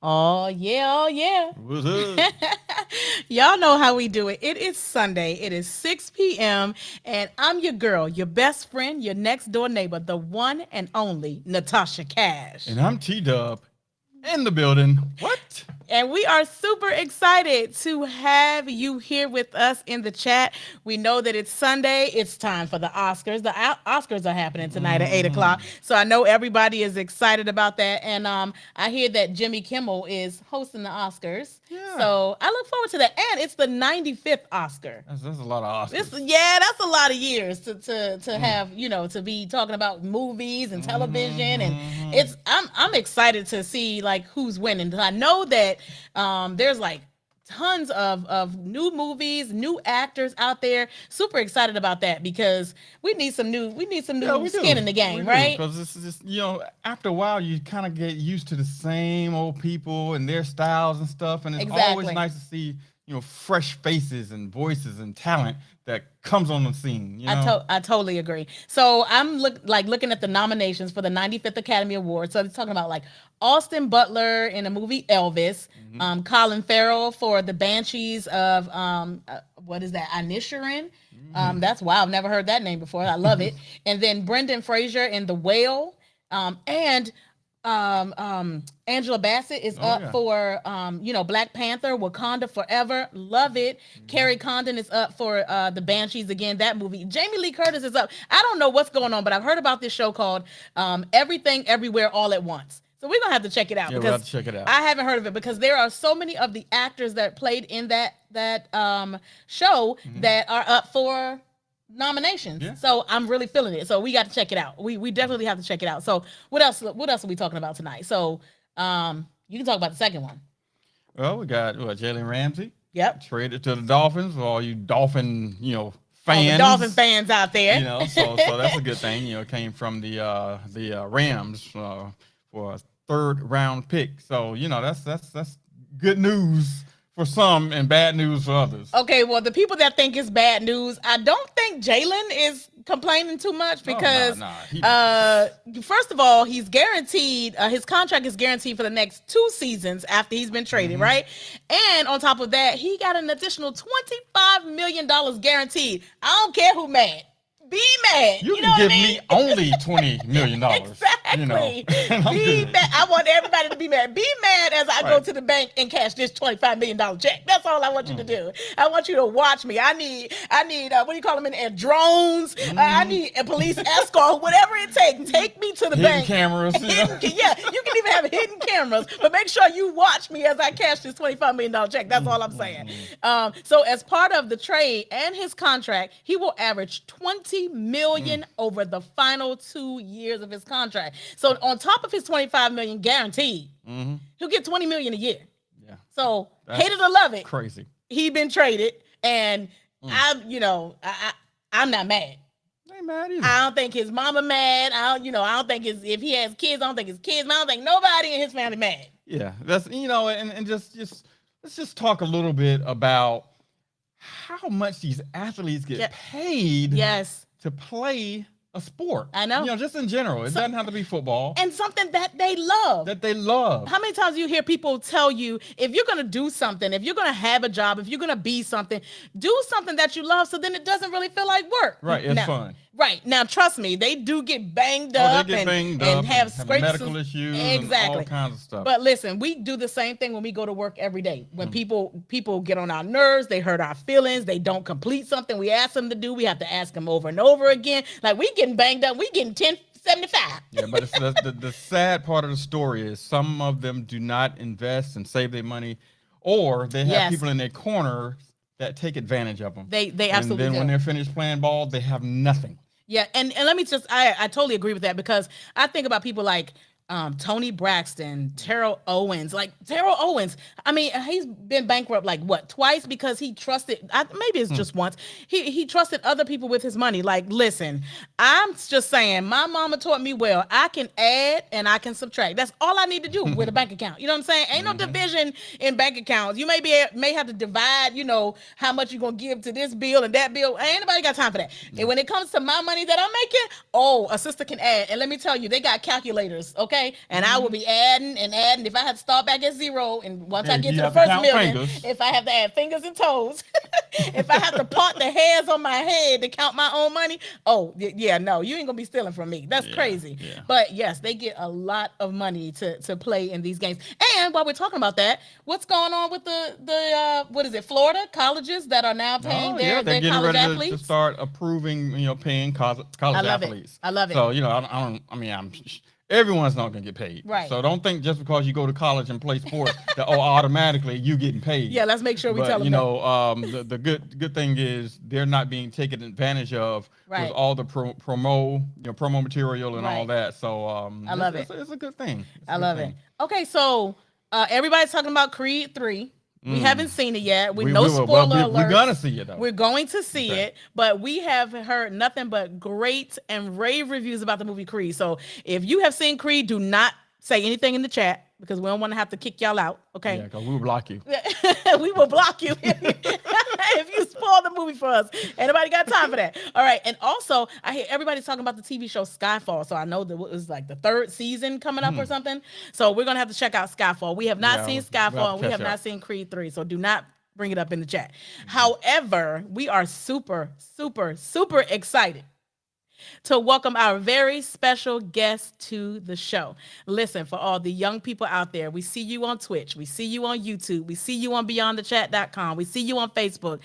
Oh, yeah, oh, yeah. What's up? Y'all know how we do it. It is Sunday. It is 6 p.m. And I'm your girl, your best friend, your next door neighbor, the one and only Natasha Cash. And I'm T Dub in the building. What? And we are super excited to have you here with us in the chat. We know that it's Sunday. It's time for the Oscars. The Oscars are happening tonight at 8 o'clock. So I know everybody is excited about that. And I hear that Jimmy Kimmel is hosting the Oscars. Yeah. So I look forward to that. And it's the 95th Oscar. That's a lot of Oscars. Yeah, that's a lot of years to have, to be talking about movies and television. And I'm excited to see like who's winning. I know that there's like tons of new movies, new actors out there. Super excited about that because we need some new skin in the game, right? Because this is just, after a while, you kind of get used to the same old people and their styles and stuff. And it's always nice to see, fresh faces and voices and talent that comes on the scene. I totally agree. So I'm looking at the nominations for the 95th Academy Award. So it's talking about like Austin Butler in the movie Elvis, Colin Farrell for the Banshees of what is that? Inisherin. That's wow. I've never heard that name before. I love it. And then Brendan Fraser in The Whale, and Angela Bassett is up for Black Panther, Wakanda Forever, love it. Carrie Condon is up for the Banshees again, that movie. Jamie Lee Curtis is up. I don't know what's going on, but I've heard about this show called Everything Everywhere All at Once. So we're gonna have to check it out we'll have to check it out. I haven't heard of it because there are so many of the actors that played in that show that are up for nominations. Yeah. So I'm really feeling it. So we got to check it out. We definitely have to check it out. So what else are we talking about tonight? So you can talk about the second one. Well, we got Jalen Ramsey. Yep. Traded to the Dolphins for all you Dolphin, fans. All the Dolphin fans out there. So that's a good thing. Came from the Rams for a third round pick. So, that's good news for some and bad news for others. Okay, well, the people that think it's bad news, I don't think Jalen is complaining too much because, first of all, he's guaranteed, his contract is guaranteed for the next 2 seasons after he's been traded, right? And on top of that, he got an additional $25 million guaranteed. I don't care who mad. Be mad. You can give me only $20 million. Exactly. Be mad. I want everybody to be mad. Be mad as I go to the bank and cash this $25 million check. That's all I want you to do. I want you to watch me. I need what do you call them in there? Drones. I need a police escort, whatever it takes. Take me to the bank. Cameras. Yeah, you can even have hidden cameras, but make sure you watch me as I cash this $25 million check. That's all I'm saying. So as part of the trade and his contract, he will average $20 million over the final 2 years of his contract. So on top of his $25 million guaranteed, he'll get $20 million a year. Yeah. So hate it or love it, crazy. He been traded, and I'm not mad. I ain't mad either. I don't think his mama mad. I don't think if he has kids, I don't think his kids. I don't think nobody in his family mad. Yeah, that's and just let's just talk a little bit about how much these athletes get paid. Yes. To play a sport. I know. Just in general. It doesn't have to be football. And something that they love. How many times do you hear people tell you, if you're going to do something, if you're going to have a job, if you're going to be something, do something that you love so then it doesn't really feel like work. Right, it's fun. Right. Now, trust me, they do get banged up and have scrapes. Medical issues and all kinds of stuff. But listen, we do the same thing when we go to work every day. When people get on our nerves, they hurt our feelings, they don't complete something we ask them to do, we have to ask them over and over again. Like, we getting banged up, we getting 10.75. Yeah, but the sad part of the story is some of them do not invest and save their money, or they have people in their corner that take advantage of them. They absolutely do. And then when they're finished playing ball, they have nothing. Yeah, and let me just, I totally agree with that because I think about people like Tony Braxton, Terrell Owens. Like Terrell Owens, I mean, he's been bankrupt like what, twice because he trusted, maybe it's just once, he trusted other people with his money. Like, listen, I'm just saying, my mama taught me well, I can add and I can subtract. That's all I need to do with a bank account. You know what I'm saying? Ain't no division in bank accounts. You may have to divide, you know, how much you're going to give to this bill and that bill. Ain't nobody got time for that. And when it comes to my money that I'm making, a sister can add. And let me tell you, they got calculators, okay? okay? And I will be adding and adding. If I have to start back at zero, and once I get to the have to first count million, fingers. if I have to add fingers and toes, if I have to part the hairs on my head to count my own money, yeah, no, you ain't gonna be stealing from me. That's crazy. Yeah. But yes, they get a lot of money to play in these games. And while we're talking about that, what's going on with the what is it, Florida colleges that are now paying Oh yeah, they're their getting college ready to athletes? start approving, paying college I love it. athletes. I love it. So I don't. I mean, everyone's not going to get paid. Right. So don't think just because you go to college and play sports that automatically you getting paid. Yeah, let's make sure we But tell them the good thing is they're not being taken advantage of Right. with all the promo material and all Right. that. So I love it. It's a good thing. I love it. Okay, so everybody's talking about Creed 3. We haven't seen it yet. No spoiler alerts. We're gonna see it though. We're going to see it, but we have heard nothing but great and rave reviews about the movie Creed. So if you have seen Creed, do not say anything in the chat because we don't want to have to kick y'all out. Okay? Yeah, because we will block you. We will block you if you spoil the movie for us. Anybody got time for that? All right. And also, I hear everybody's talking about the TV show Skyfall. So I know that it was like the 3rd season coming up or something. So we're gonna have to check out Skyfall. We have not seen Skyfall, and we have not seen Creed 3. So do not bring it up in the chat. However, we are super, super, super excited to welcome our very special guest to the show. Listen, for all the young people out there, we see you on Twitch, we see you on YouTube, we see you on beyondthechat.com, we see you on Facebook.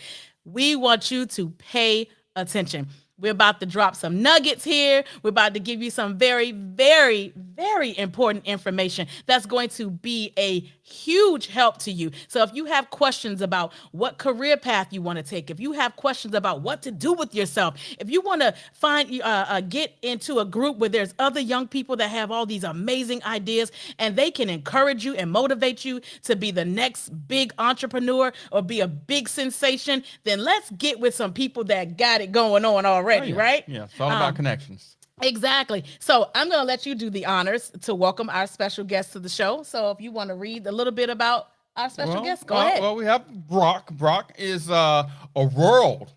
We want you to pay attention. We're about to drop some nuggets here. We're about to give you some very, very, very important information that's going to be a huge help to you. So if you have questions about what career path you want to take, if you have questions about what to do with yourself, if you want to get into a group where there's other young people that have all these amazing ideas and they can encourage you and motivate you to be the next big entrepreneur or be a big sensation, then let's get with some people that got it going on already, right? Yeah, it's all about connections. Exactly. So I'm going to let you do the honors to welcome our special guest to the show. So if you want to read a little bit about our special guest, go ahead. Well, we have Brock. Brock is a world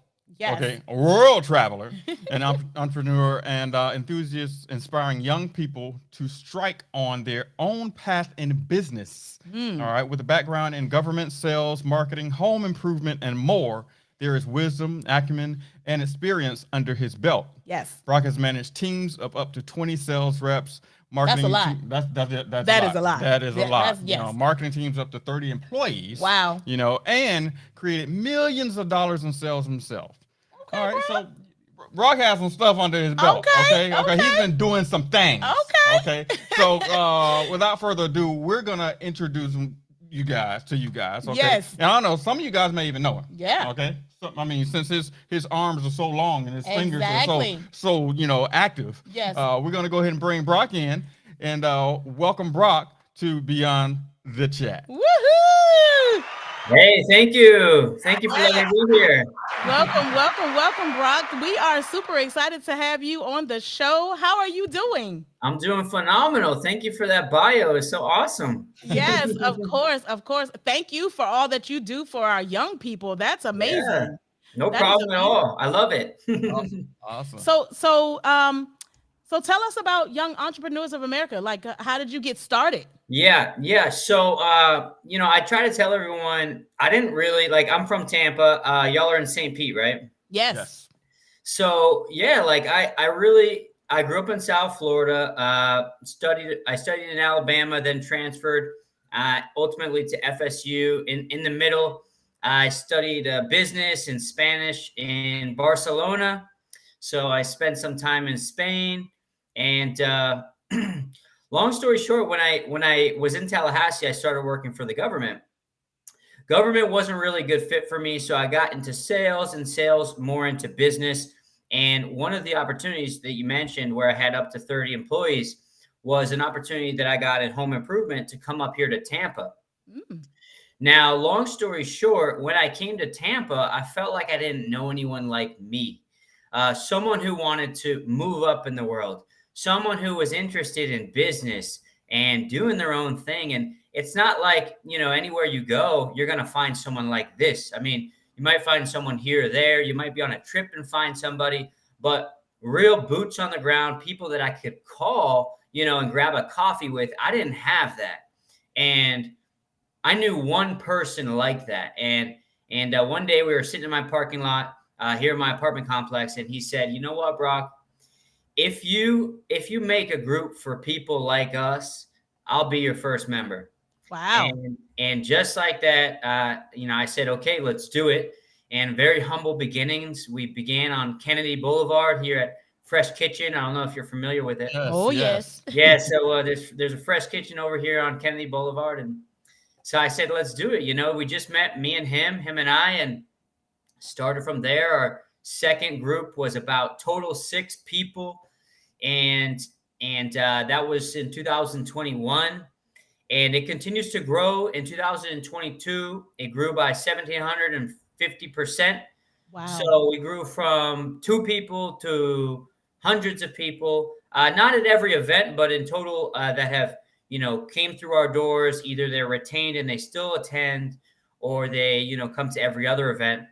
traveler, an entrepreneur, and enthusiast, inspiring young people to strike on their own path in business. All right, with a background in government, sales, marketing, home improvement, and more. There is wisdom, acumen, and experience under his belt. Yes. Brock has managed teams of up to 20 sales reps. Marketing that's a lot. That is a lot. Yes. Marketing teams up to 30 employees. Wow. And created millions of dollars in sales himself. Okay, all right, bro. so Brock has some stuff under his belt. Okay. He's been doing some things. Okay. So without further ado, we're gonna introduce you guys. Okay. Yes. And I don't know, some of you guys may even know him. Yeah. Okay. So I mean, since his arms are so long and his fingers are so active. Yes. We're gonna go ahead and bring Brock in and welcome Brock to Beyond the Chat. Woohoo! Hey, thank you. Thank you for letting me be here. Welcome, Brock. We are super excited to have you on the show. How are you doing? I'm doing phenomenal. Thank you for that bio. It's so awesome. Yes, of course. Thank you for all that you do for our young people. That's amazing. Yeah, no problem at all. I love it. Awesome. So tell us about Young Entrepreneurs of America. Like, how did you get started? Yeah. So, I try to tell everyone I didn't really I'm from Tampa. Y'all are in St. Pete, right? Yes. So I grew up in South Florida, I studied in Alabama, then transferred ultimately to FSU. In the middle, I studied business and Spanish in Barcelona. So I spent some time in Spain. And long story short, when I was in Tallahassee, I started working for the government. Government wasn't really a good fit for me. So I got into sales more into business. And one of the opportunities that you mentioned where I had up to 30 employees was an opportunity that I got at home improvement to come up here to Tampa. Now, long story short, when I came to Tampa, I felt like I didn't know anyone like me. Someone who wanted to move up in the world, someone who was interested in business and doing their own thing. And it's not like, anywhere you go, you're going to find someone like this. I mean, you might find someone here or there. You might be on a trip and find somebody, but real boots on the ground, people that I could call, and grab a coffee with. I didn't have that. And I knew one person like that. And one day we were sitting in my parking lot here in my apartment complex, and he said, "You know what, Brock? If you make a group for people like us, I'll be your first member." Wow. And just like that, I said, "Okay, let's do it." And very humble beginnings. We began on Kennedy Boulevard here at Fresh Kitchen. I don't know if you're familiar with it. Yes, Oh, yes. yes. Yeah, so there's a Fresh Kitchen over here on Kennedy Boulevard, and so I said, "Let's do it." We just met, me and him and I, and started from there. Our second group was about total 6 people, and that was in 2021. And it continues to grow. In 2022, it grew by 1,750%. Wow. So we grew from 2 people to hundreds of people, not at every event, but in total that have, came through our doors. Either they're retained and they still attend, or they, come to every other event.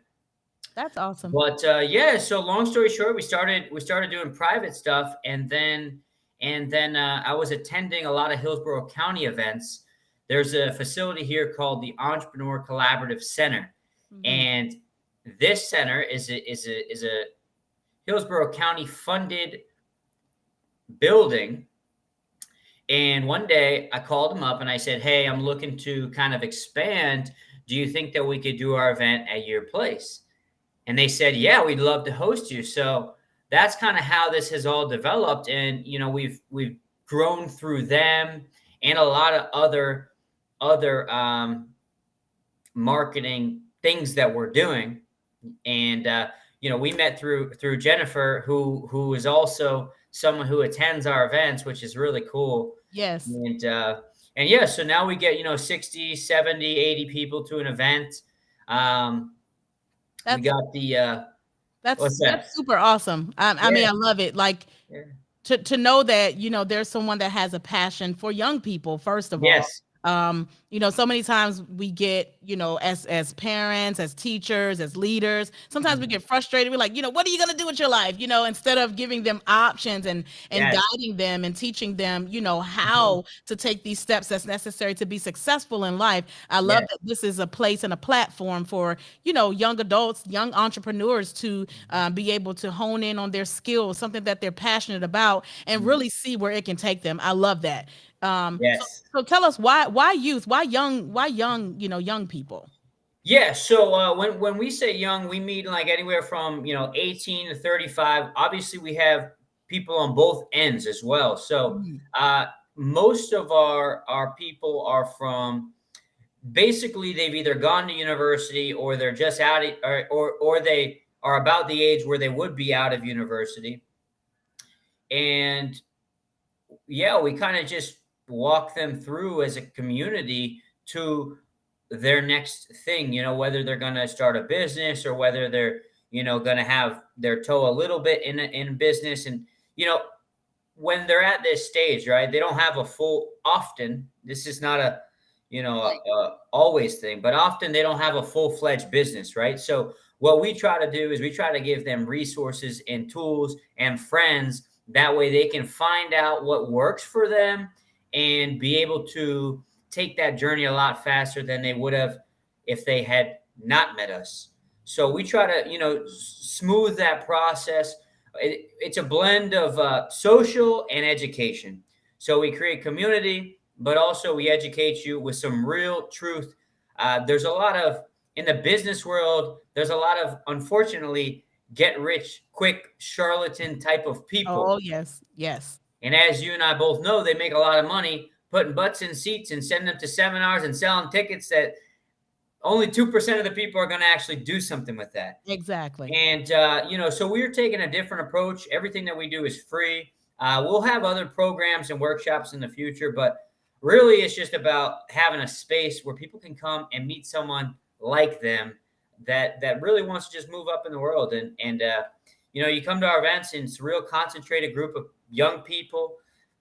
That's awesome. But yeah, so long story short, we started doing private stuff, and then I was attending a lot of Hillsborough County events. There's a facility here called the Entrepreneur Collaborative Center, and this center is a Hillsborough County funded building. And one day I called them up and I said, "Hey, I'm looking to kind of expand. Do you think that we could do our event at your place?" And they said, "Yeah, we'd love to host you." So that's kind of how this has all developed. And, we've grown through them and a lot of other marketing things that we're doing. And, we met through Jennifer, who is also someone who attends our events, which is really cool. Yes. And yeah, so now we get, 60, 70, 80 people to an event. We got the that's super awesome. I mean, I love it. Like to know that, there's someone that has a passion for young people, first of all. So many times we get, as parents, as teachers, as leaders, sometimes we get frustrated. We're like, what are you going to do with your life? Instead of giving them options and guiding them and teaching them, how to take these steps that's necessary to be successful in life. I love that this is a place and a platform for, young adults, young entrepreneurs to be able to hone in on their skills, something that they're passionate about, and really see where it can take them. I love that. So tell us why youth, why young, young people. Yeah. So when we say young, we mean like anywhere from 18 to 35. Obviously, we have people on both ends as well. So most of our people are from, basically they've either gone to university or they're just out or they are about the age where they would be out of university. And yeah, we kind of just walk them through as a community to their next thing, whether they're going to start a business or whether they're, going to have their toe a little bit in business. And, when they're at this stage, right, they don't have often, this is not a always thing, but often they don't have a full-fledged business, right? So what we try to do is we try to give them resources and tools and friends. That way they can find out what works for them and be able to take that journey a lot faster than they would have if they had not met us. So we try to, smooth that process. It's a blend of social and education. So we create community, but also we educate you with some real truth. There's a lot of, in the business world, there's a lot of, unfortunately, get rich quick charlatan type of people. Oh, yes. Yes. And as you and I both know, they make a lot of money putting butts in seats and sending them to seminars and selling tickets that only 2% of the people are going to actually do something with that. Exactly. And, so we're taking a different approach. Everything that we do is free. We'll have other programs and workshops in the future, but really it's just about having a space where people can come and meet someone like them that really wants to just move up in the world. And you come to our events and it's a real concentrated group of young people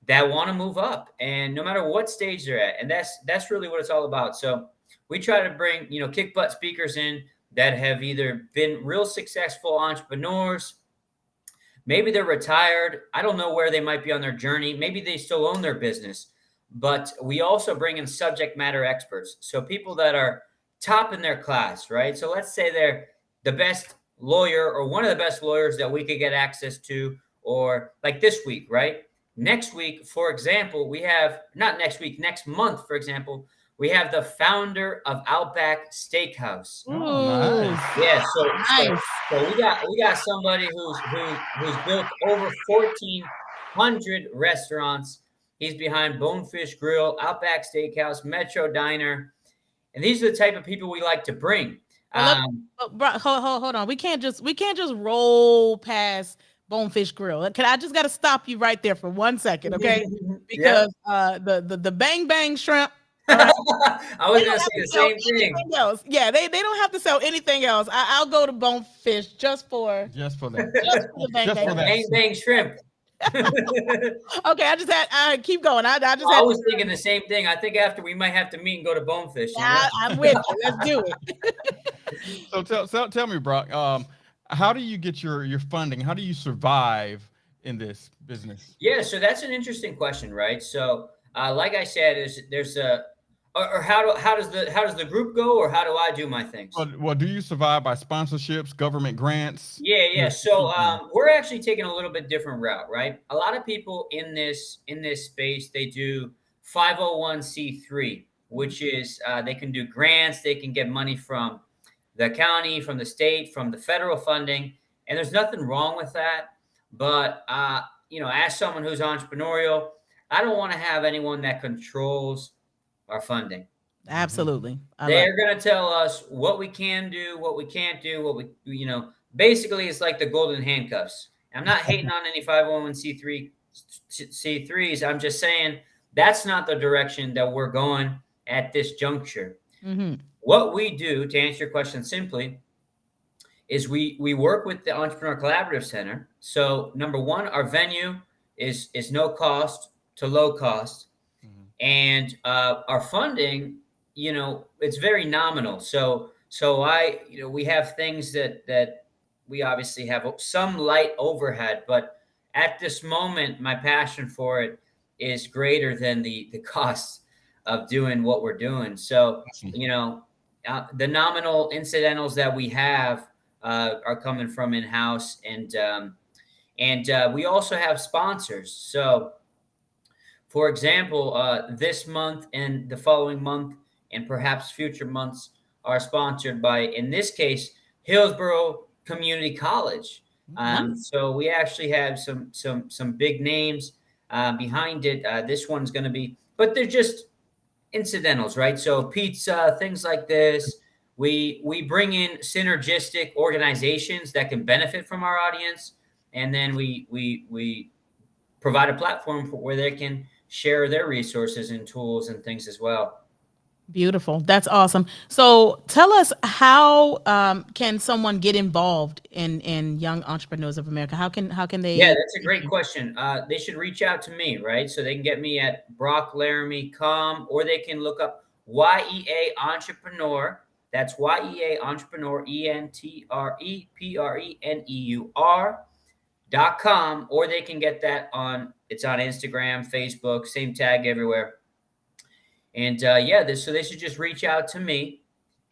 that want to move up, and no matter what stage they're at. And that's really what it's all about. So we try to bring, kick butt speakers in that have either been real successful entrepreneurs, Maybe they're retired. I don't know where they might be on their journey. Maybe they still own their business. But we also bring in subject matter experts. So people that are top in their class, right? So let's say they're the best lawyer or one of the best lawyers that we could get access to, or like this week, right? Next week, for example, we have not next week, next month, for example, we have the founder of Outback Steakhouse. Oh, nice. Yeah, so Nice. we got somebody who's built over 1,400 restaurants. He's behind Bonefish Grill, Outback Steakhouse, Metro Diner, and these are the type of people we like to bring. Well, hold on. We can't just roll past Bonefish Grill. I just got to stop you right there for 1 second, okay? Yeah. Because the bang bang shrimp. I was They don't gonna have say to the sell same thing. anything else. Yeah, they don't have to sell anything else. I'll go to Bonefish just for that. just for the bang Just bang. for that. Bang bang shrimp. Okay, I keep going. I just I had was thinking the same thing. I think after we might have to meet and go to Bonefish. You know? yeah, I'm with you. Let's do it. So tell me, Brock, how do you get your funding? How do you survive in this business? Yeah, so that's an interesting question, right? So, like I said, there's a or how does the group go, or how do I do my things? Well, do you survive by sponsorships, government grants? Yeah. So we're actually taking a little bit different route, right? A lot of people in this space, they do 501c3, which is they can do grants, they can get money from the county, from the state, from the federal funding, and there's nothing wrong with that. But as someone who's entrepreneurial, I don't want to have anyone that controls our funding. Absolutely. They're going to tell us what we can do, what we can't do, basically it's like the golden handcuffs. I'm not hating on any 501c3s. I'm just saying that's not the direction that we're going at this juncture. Mm-hmm. What we do, to answer your question simply, is we work with the Entrepreneur Collaborative Center. So number one, our venue is no cost to low cost. And our funding, it's very nominal. So we have things that we obviously have some light overhead, but at this moment, my passion for it is greater than the costs of doing what we're doing. So, the nominal incidentals that we have are coming from in-house, and we also have sponsors. So, for example, this month and the following month, and perhaps future months, are sponsored by, in this case, Hillsborough Community College. So we actually have some big names behind it. This one's going to be, but they're just incidentals, right? So pizza, things like this. We bring in synergistic organizations that can benefit from our audience, and then we provide a platform where they can share their resources and tools and things as well. Beautiful. That's awesome. So tell us, how can someone get involved in Young Entrepreneurs of America? How can they? Yeah, that's a great question. They should reach out to me, right? So they can get me at brocklaramie.com, or they can look up YEA Entrepreneur. That's YEA Entrepreneur, ENTREPRENEUR.com, or they can get that it's on Instagram, Facebook, same tag everywhere. And so they should just reach out to me,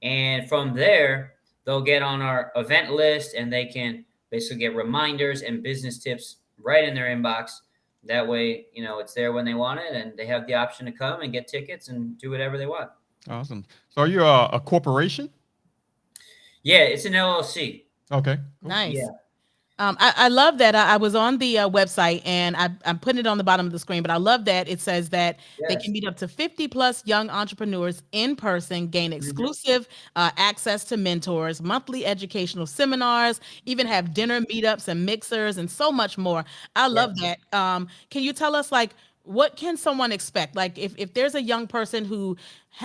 and from there they'll get on our event list, and they can basically get reminders and business tips right in their inbox. That way, it's there when they want it, and they have the option to come and get tickets and do whatever they want. Awesome. So are you a corporation? Yeah, it's an LLC. Okay. Cool. Nice. Yeah. I love that. I was on the website, and I'm putting it on the bottom of the screen, but I love that it says that they can meet up to 50 plus young entrepreneurs in person, gain exclusive access to mentors, monthly educational seminars, even have dinner meetups and mixers, and so much more. I love that. Can you tell us, like, what can someone expect? Like, if there's a young person who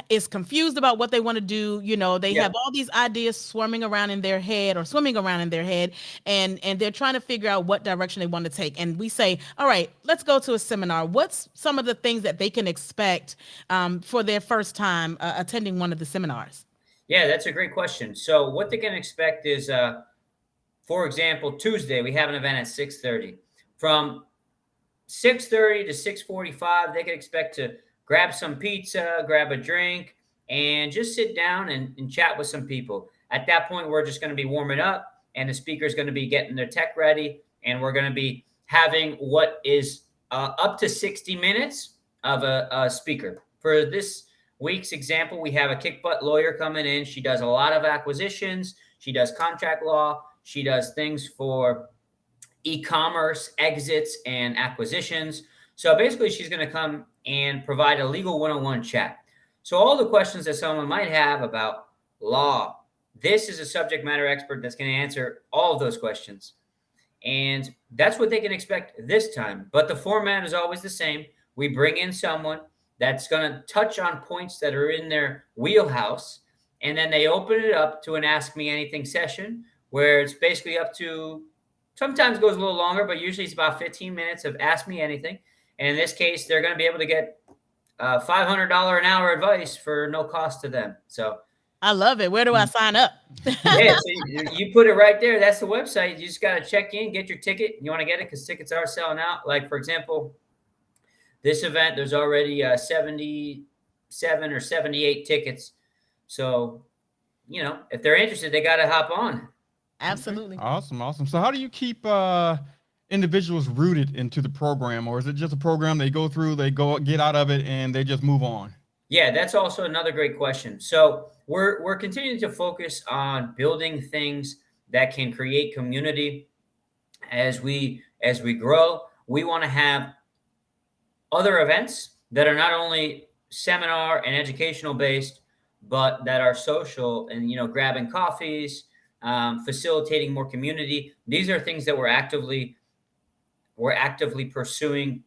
is confused about what they want to do, they have all these ideas swimming around in their head, and they're trying to figure out what direction they want to take. And we say, all right, let's go to a seminar. What's some of the things that they can expect for their first time attending one of the seminars? Yeah, that's a great question. So what they can expect is For example, Tuesday, we have an event at 6:30. From 6:30 to 6:45, they can expect to grab some pizza, grab a drink, and just sit down and chat with some people. At that point, we're just going to be warming up, and the speaker is going to be getting their tech ready, and we're going to be having what is up to 60 minutes of a speaker. For this week's example, we have a kick butt lawyer coming in. She does a lot of acquisitions. She does contract law. She does things for e-commerce exits and acquisitions. So basically, she's going to come and provide a legal one-on-one chat. So all the questions that someone might have about law, this is a subject matter expert that's going to answer all of those questions. And that's what they can expect this time. But the format is always the same. We bring in someone that's going to touch on points that are in their wheelhouse, and then they open it up to an Ask Me Anything session where it's basically up to, sometimes goes a little longer, but usually it's about 15 minutes of Ask Me Anything. And in this case, they're going to be able to get $500 an hour advice for no cost to them. So I love it. Where do I sign up? yeah, so you put it right there. That's the website. You just got to check in, get your ticket. You want to get it because tickets are selling out. Like, for example, this event, there's already 77 or 78 tickets. So, you know, if they're interested, they got to hop on. Absolutely. Awesome. So how do you keep individuals rooted into the program, or is it just a program they go through, they get out of it, and they just move on? Yeah, that's also another great question. So we're continuing to focus on building things that can create community as we grow. We want to have other events that are not only seminar and educational based, but that are social and, you know, grabbing coffees, facilitating more community. These are things that we're actively pursuing,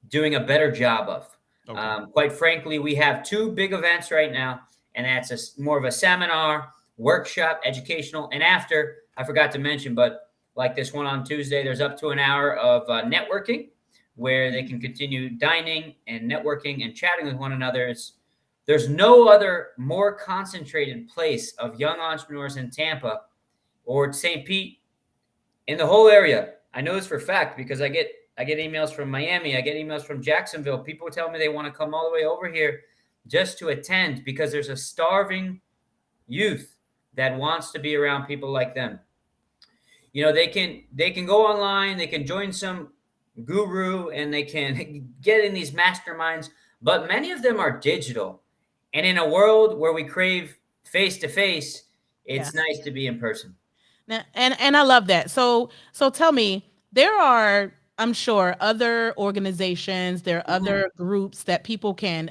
doing a better job of. Okay. Quite frankly, we have two big events right now, and that's more of a seminar, workshop, educational. And after, I forgot to mention, but like this one on Tuesday, there's up to an hour of networking where they can continue dining and networking and chatting with one another. There's no other more concentrated place of young entrepreneurs in Tampa or St. Pete in the whole area. I know this for a fact because I get emails from Miami. I get emails from Jacksonville. People tell me they want to come all the way over here just to attend because there's a starving youth that wants to be around people like them. You know, they can go online, they can join some guru, and they can get in these masterminds, but many of them are digital. And in a world where we crave face-to-face, it's nice to be in person. Now, and I love that. So tell me, there are, I'm sure, other organizations, there are other groups that people can,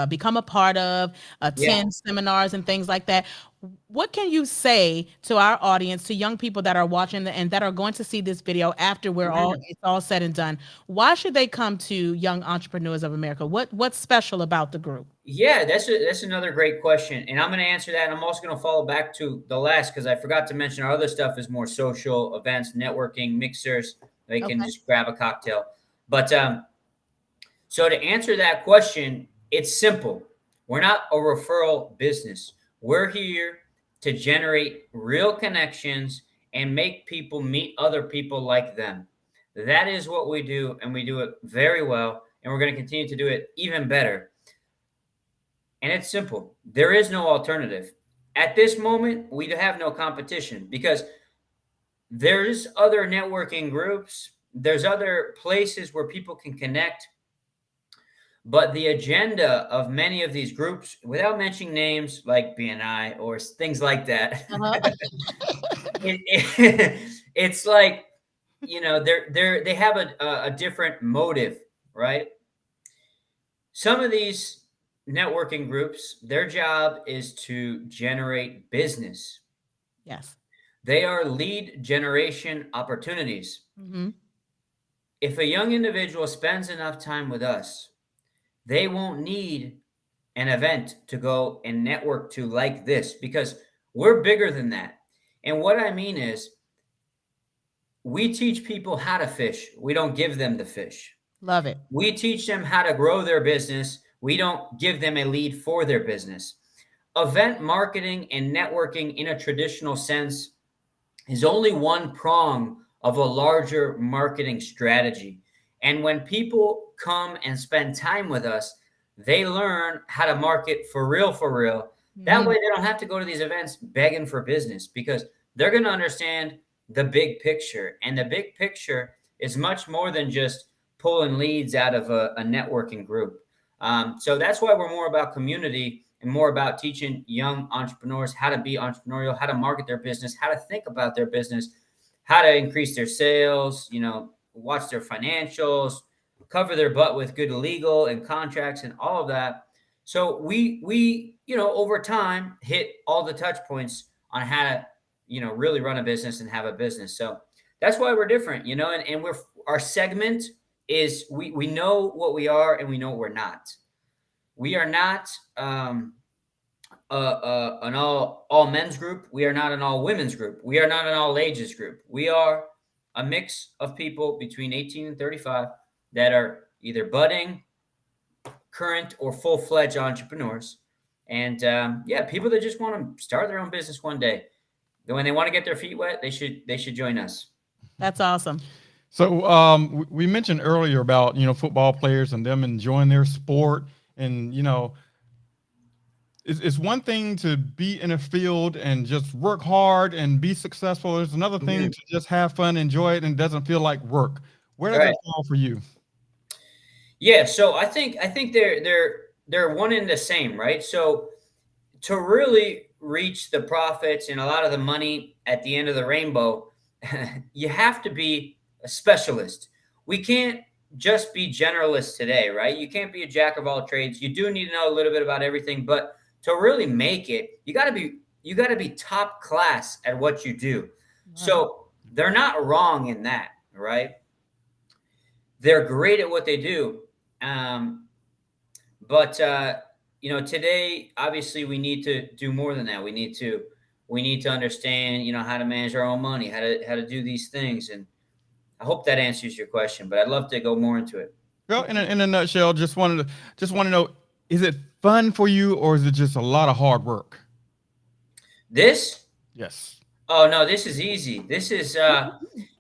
become a part of, attend seminars and things like that. What can you say to our audience, to young people that are watching and that are going to see this video after it's all said and done? Why should they come to Young Entrepreneurs of America? What's special about the group? Yeah, that's another great question, and I'm going to answer that. And I'm also going to follow back to the last because I forgot to mention our other stuff is more social events, networking, mixers. They can just grab a cocktail. But so to answer that question, it's simple. We're not a referral business. We're here to generate real connections and make people meet other people like them. That is what we do, and we do it very well, and we're going to continue to do it even better. And it's simple. There is no alternative. At this moment, we have no competition because there's other networking groups. There's other places where people can connect. But the agenda of many of these groups, without mentioning names like BNI or things like that, it's like, you know, they have a different motive, right? Some of these networking groups, their job is to generate business. Yes. They are lead generation opportunities. Mm-hmm. If a young individual spends enough time with us, they won't need an event to go and network to like this because we're bigger than that. And what I mean is we teach people how to fish. We don't give them the fish. Love it. We teach them how to grow their business. We don't give them a lead for their business. Event marketing and networking in a traditional sense is only one prong of a larger marketing strategy. And when people come and spend time with us, they learn how to market for real, for real. That Mhm. way, they don't have to go to these events begging for business because they're going to understand the big picture. And the big picture is much more than just pulling leads out of a networking group. So that's why we're more about community and more about teaching young entrepreneurs how to be entrepreneurial, how to market their business, how to think about their business, how to increase their sales, watch their financials, cover their butt with good legal and contracts and all of that. So we over time hit all the touch points on how to really run a business and have a business. So that's why we're different, and we're our segment is we know what we are and we know what we're not. We are not an all men's group. We are not an all women's group. We are not an all ages group. We are a mix of people between 18 and 35 that are either budding, current, or full fledged entrepreneurs. And yeah, people that just want to start their own business one day. When they want to get their feet wet, they should join us. That's awesome. So we mentioned earlier about football players and them enjoying their sport, and it's one thing to be in a field and just work hard and be successful. There's another thing Mhm. to just have fun, enjoy it, and it doesn't feel like work. Where does that Right. fall for you? Yeah. So I think they're one and the same, right? So to really reach the profits and a lot of the money at the end of the rainbow, you have to be a specialist. We can't just be generalists today, right? You can't be a jack of all trades. You do need to know a little bit about everything, but to really make it, you got to be top class at what you do. Right. So they're not wrong in that, right? They're great at what they do. Um, but today, obviously, we need to do more than that. We need to understand, how to manage our own money, how to do these things. And I hope that answers your question, but I'd love to go more into it. Well, in a nutshell, just want to know: is it fun for you, or is it just a lot of hard work? This, Yes. oh no, this is easy. This is,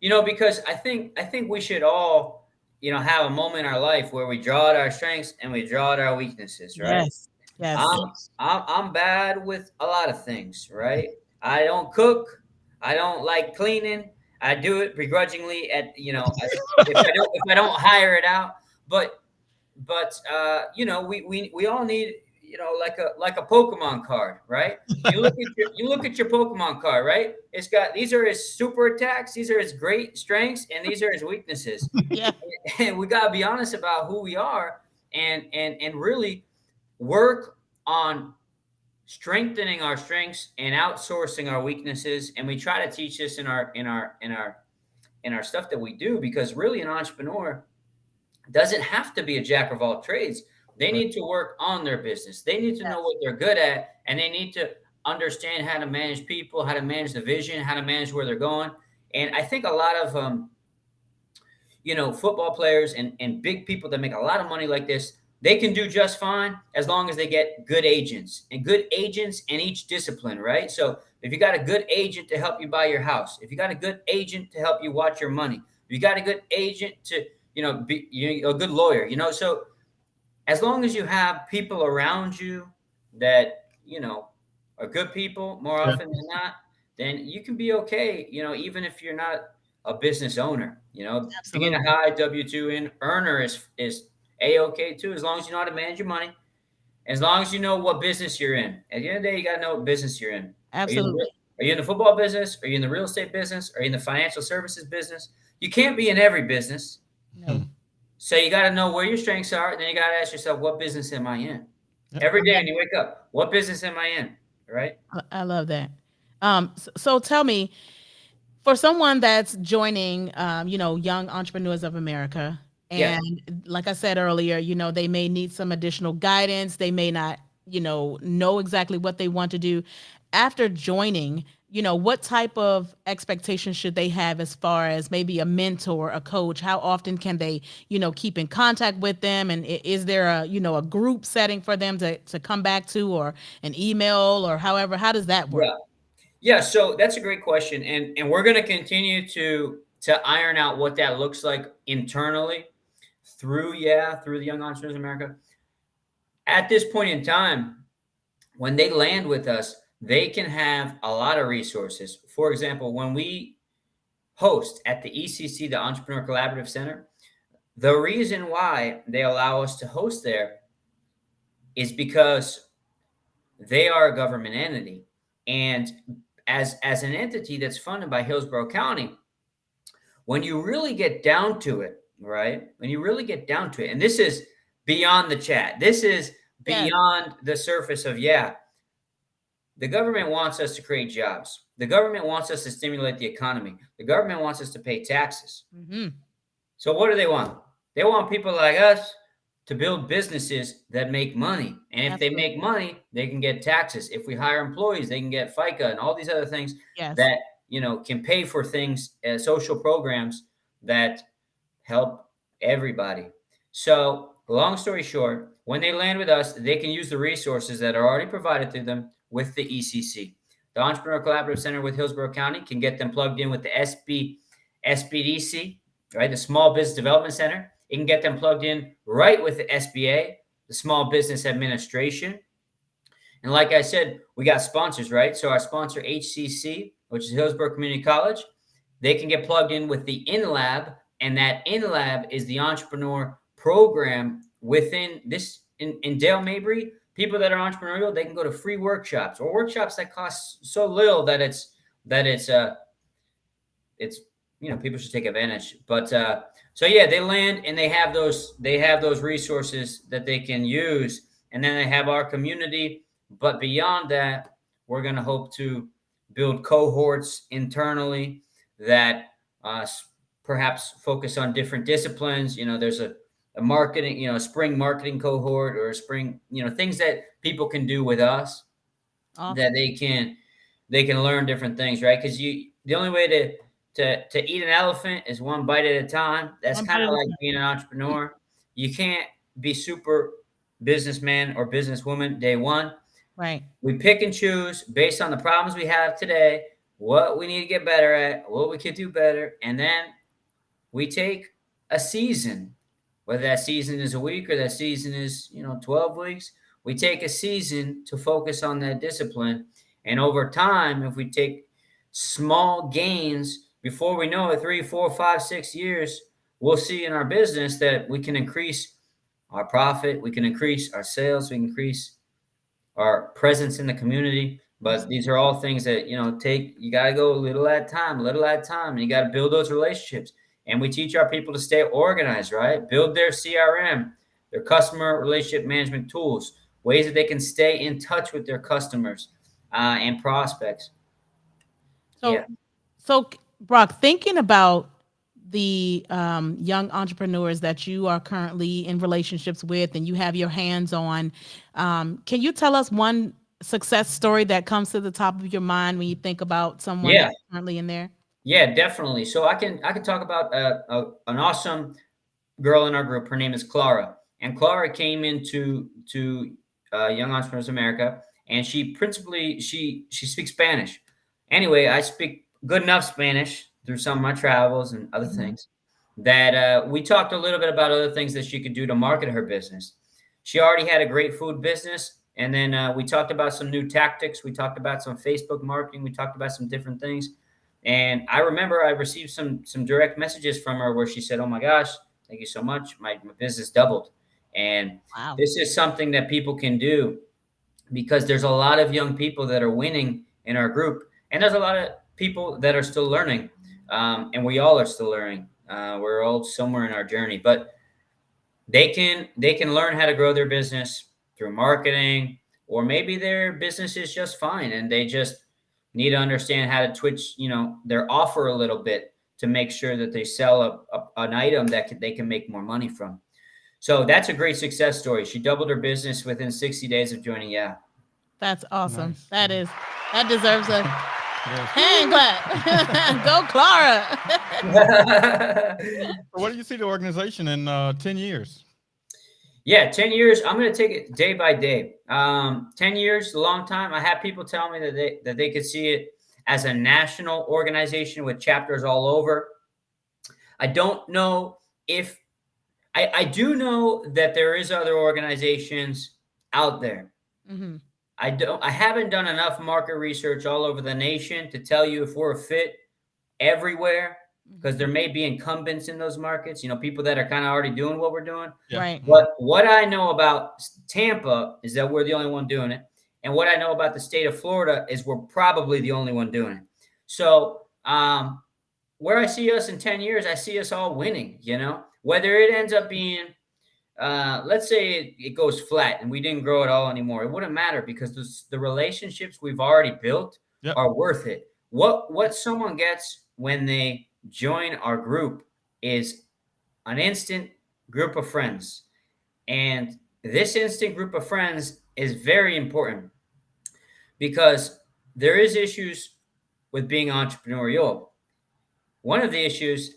because I think we should all, have a moment in our life where we draw out our strengths and we draw out our weaknesses, right? Yes. Yes. I'm bad with a lot of things, right? I don't cook. I don't like cleaning. I do it begrudgingly if I don't hire it out. But we all need like a Pokemon card, right? You look at your Pokemon card, right? It's got these are his super attacks, these are his great strengths, and these are his weaknesses. Yeah. And we gotta be honest about who we are and really work on strengthening our strengths and outsourcing our weaknesses. And we try to teach this in our stuff that we do, because really an entrepreneur doesn't have to be a jack of all trades. They Right. need to work on their business. They need to know Yes. what they're good at, and they need to understand how to manage people, how to manage the vision, how to manage where they're going. And I think a lot of football players and big people that make a lot of money like this, they can do just fine as long as they get good agents and good agents in each discipline, right? So if you got a good agent to help you buy your house, if you got a good agent to help you watch your money, if you got a good agent to, be a good lawyer, so as long as you have people around you that are good people more Yeah. often than not, then you can be okay, even if you're not a business owner. Being a Absolutely. high W-2 in earner is a-okay too, as long as you know how to manage your money, as long as you know what business you're in. At the end of the day, you got to know what business you're in. Are you in the Absolutely. are you in the football business? Are you in the real estate business? Are you in the financial services business? You can't be in every business. No. So you got to know where your strengths are, and then you got to ask yourself, what business am I in? Yeah. Every I day love when you wake up, what business am I in? Right? I love that. So tell me, for someone that's joining, Young Entrepreneurs of America, Yes. and like I said earlier, they may need some additional guidance. They may not, know exactly what they want to do. After joining, what type of expectations should they have as far as maybe a mentor, a coach? How often can they, keep in contact with them? And is there a group setting for them to come back to, or an email, or however? How does that work? Yeah. Yeah, so that's a great question, and we're going to continue to iron out what that looks like internally through the Young Entrepreneurs of America. At this point in time, when they land with us, they can have a lot of resources. For example, when we host at the ECC, the Entrepreneur Collaborative Center, the reason why they allow us to host there is because they are a government entity. And as an entity that's funded by Hillsborough County, when you really get down to it, right? When you really get down to it, and this is beyond the chat, this is beyond the surface of, the government wants us to create jobs. The government wants us to stimulate the economy. The government wants us to pay taxes. Mm-hmm. So what do they want? They want people like us to build businesses that make money. And if they make money, they can get taxes. If we hire employees, they can get FICA and all these other things that, can pay for things, social programs that help everybody. So long story short, when they land with us, they can use the resources that are already provided to them with the ECC. The Entrepreneur Collaborative Center with Hillsborough County can get them plugged in with the SBDC, right? The Small Business Development Center. It can get them plugged in right with the SBA, the Small Business Administration. And like I said, we got sponsors, right? So our sponsor, HCC, which is Hillsborough Community College, they can get plugged in with the InLab, and that InLab is the entrepreneur program within this in Dale Mabry. People that are entrepreneurial, they can go to free workshops or workshops that cost so little that it's people should take advantage. But they land and they have those resources that they can use, and then they have our community. But beyond that, we're going to hope to build cohorts internally that perhaps focus on different disciplines. There's a marketing, a spring marketing cohort, or a spring, things that people can do with us. Awesome. That they can learn different things, right? Because the only way to eat an elephant is one bite at a time. That's kind of like being an entrepreneur. You can't be super businessman or businesswoman day one. Right. We pick and choose based on the problems we have today, what we need to get better at, what we could do better, and then we take a season, whether that season is a week or that season is 12 weeks. We take a season to focus on that discipline, and over time, if we take small gains, before we know it, 3, 4, 5, 6 years, we'll see in our business that we can increase our profit, we can increase our sales, we can increase our presence in the community. But these are all things that, you got to go little at a time, and you got to build those relationships. And we teach our people to stay organized, right? Build their CRM, their customer relationship management tools, ways that they can stay in touch with their customers and prospects. So Brock, thinking about the young entrepreneurs that you are currently in relationships with and you have your hands on, can you tell us one success story that comes to the top of your mind when you think about someone that's currently in there? Yeah, definitely. So I can talk about an awesome girl in our group. Her name is Clara, and Clara came into Young Entrepreneurs America, and she speaks Spanish. Anyway, I speak good enough Spanish through some of my travels and other things that we talked a little bit about other things that she could do to market her business. She already had a great food business, and then we talked about some new tactics. We talked about some Facebook marketing. We talked about some different things. And I remember I received some direct messages from her where she said, "Oh my gosh, thank you so much. My business doubled." And This is something that people can do, because there's a lot of young people that are winning in our group. And there's a lot of people that are still learning. And we all are still learning. We're all somewhere in our journey, but they can learn how to grow their business through marketing, or maybe their business is just fine and they just need to understand how to twitch, their offer a little bit to make sure that they sell an item that they can make more money from. So that's a great success story. She doubled her business within 60 days of joining. Yeah. That's awesome. Nice. That deserves a hand clap. Go, Clara. What do you see the organization in 10 years? Yeah, 10 years. I'm going to take it day by day. 10 years, a long time. I have people tell me that they could see it as a national organization with chapters all over. I don't know if I do know that there is other organizations out there. Mm-hmm. I haven't done enough market research all over the nation to tell you if we're a fit everywhere, because there may be incumbents in those markets, people that are kind of already doing what we're doing. Yeah. Right. But what I know about Tampa is that we're the only one doing it. And what I know about the state of Florida is we're probably the only one doing it. So where I see us in 10 years, I see us all winning, whether it ends up being, let's say it goes flat and we didn't grow at all anymore. It wouldn't matter because the relationships we've already built Yep. are worth it. What someone gets when they join our group is an instant group of friends. And this instant group of friends is very important because there is issues with being entrepreneurial. One of the issues